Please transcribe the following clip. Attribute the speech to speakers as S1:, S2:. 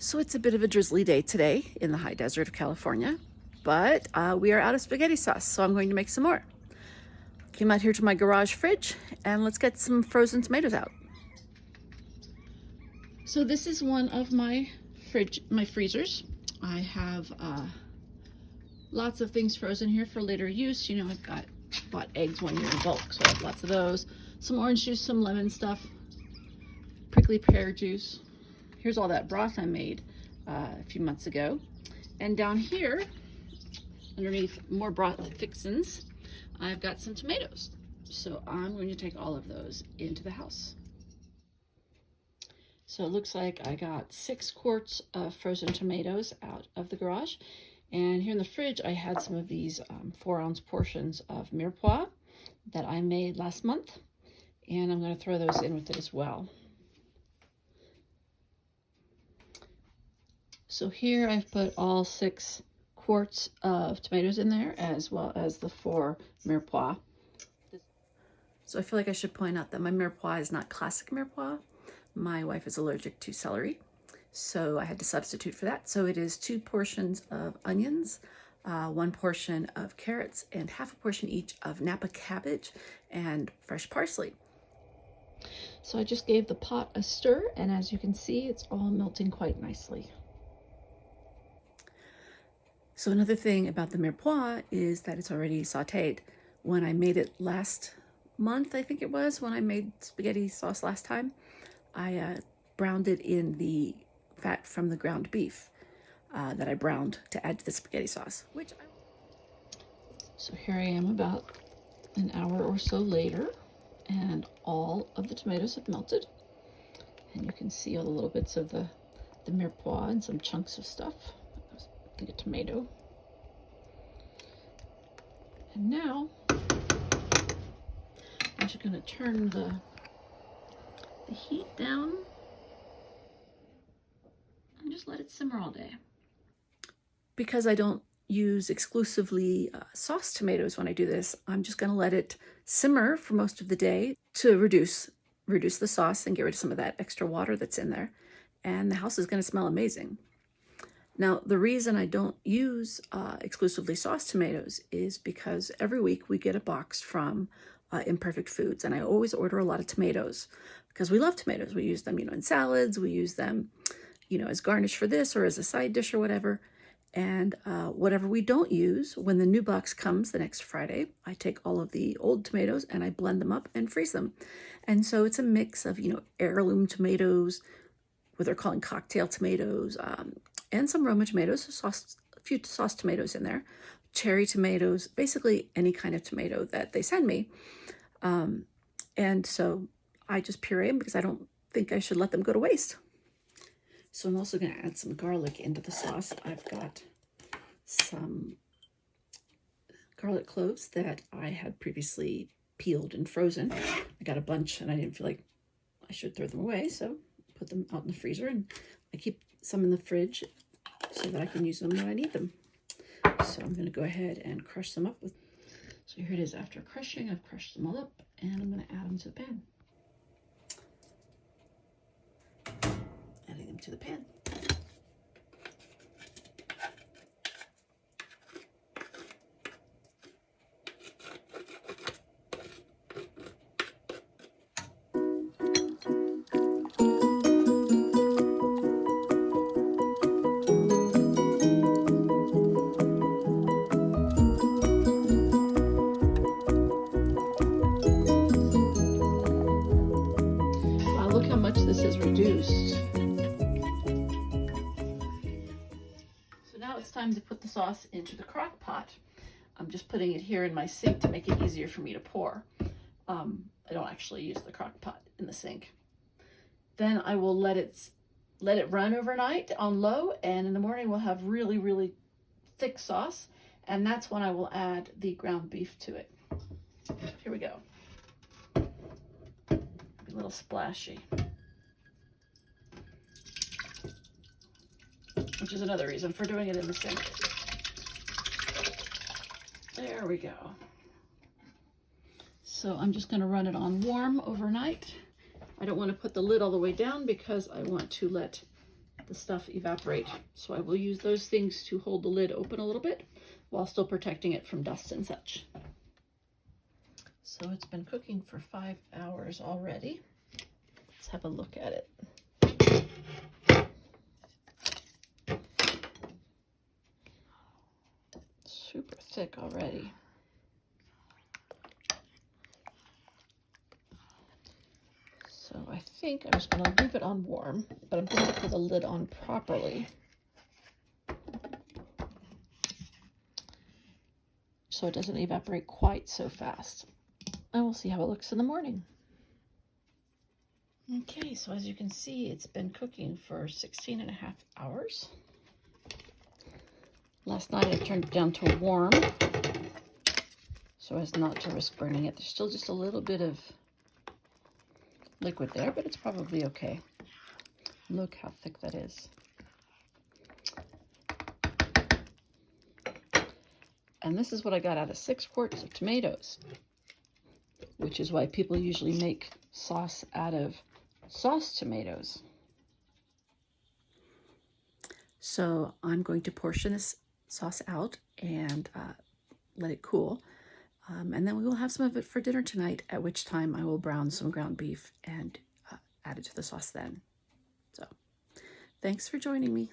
S1: So it's a bit of a drizzly day today in the high desert of California, but we are out of spaghetti sauce, so I'm going to make some more. Came out here to my garage fridge, and let's get some frozen tomatoes out. So this is one of my freezers. I have lots of things frozen here for later use. You know, I've bought eggs 1 year in bulk, so I have lots of those. Some orange juice, some lemon stuff, prickly pear juice. Here's all that broth I made a few months ago. And down here, underneath more broth fixins, I've got some tomatoes. So I'm going to take all of those into the house. So it looks like I got 6 quarts of frozen tomatoes out of the garage. And here in the fridge, I had some of these 4-ounce portions of mirepoix that I made last month. And I'm going to throw those in with it as well. So here I've put all 6 quarts of tomatoes in there, as well as the 4 mirepoix. So I feel like I should point out that my mirepoix is not classic mirepoix. My wife is allergic to celery, so I had to substitute for that. So it is 2 portions of onions, 1 portion of carrots, and half a portion each of Napa cabbage and fresh parsley. So I just gave the pot a stir, and as you can see, it's all melting quite nicely. So another thing about the mirepoix is that it's already sauteed. When I made it last month, I think it was, when I made spaghetti sauce last time, I browned it in the fat from the ground beef that I browned to add to the spaghetti sauce. So here I am about an hour or so later, and all of the tomatoes have melted. And you can see all the little bits of the mirepoix and some chunks of stuff. I think a tomato. And now I'm just going to turn the heat down and just let it simmer all day. Because I don't use exclusively sauce tomatoes when I do this, I'm just going to let it simmer for most of the day to reduce the sauce and get rid of some of that extra water that's in there. And the house is going to smell amazing. Now, the reason I don't use exclusively sauce tomatoes is because every week we get a box from Imperfect Foods, and I always order a lot of tomatoes because we love tomatoes. We use them, in salads. We use them, as garnish for this or as a side dish or whatever. And whatever we don't use, when the new box comes the next Friday, I take all of the old tomatoes and I blend them up and freeze them. And so it's a mix of, heirloom tomatoes, what they're calling cocktail tomatoes, and some Roma tomatoes, a few sauce tomatoes in there, cherry tomatoes, basically any kind of tomato that they send me. And so I just puree them because I don't think I should let them go to waste. So I'm also going to add some garlic into the sauce. I've got some garlic cloves that I had previously peeled and frozen. I got a bunch and I didn't feel like I should throw them away, so put them out in the freezer, and I keep some in the fridge so that I can use them when I need them. So I'm going to go ahead and crush them up. So here it is after crushing. I've crushed them all up, and I'm going to add them to the pan. Adding them to the pan. Look how much this is reduced. So now it's time to put the sauce into the crock pot. I'm just putting it here in my sink to make it easier for me to pour. I don't actually use the crock pot in the sink. Then I will let it run overnight on low, and in the morning we'll have really, really thick sauce, and that's when I will add the ground beef to it. Here we go. A little splashy, which is another reason for doing it in the sink. There we go. So I'm just going to run it on warm overnight. I don't want to put the lid all the way down because I want to let the stuff evaporate. So I will use those things to hold the lid open a little bit while still protecting it from dust and such. So it's been cooking for 5 hours already. Let's have a look at it. Super thick already. So I think I'm just going to leave it on warm, but I'm going to put the lid on properly so it doesn't evaporate quite so fast. And we'll see how it looks in the morning. Okay, so as you can see, it's been cooking for 16.5 hours. Last night I turned it down to warm so as not to risk burning it. There's still just a little bit of liquid there, but it's probably okay. Look how thick that is. And this is what I got out of 6 quarts of tomatoes, which is why people usually make sauce out of sauce tomatoes. So I'm going to portion this sauce out and let it cool. And then we will have some of it for dinner tonight, at which time I will brown some ground beef and add it to the sauce then. So thanks for joining me.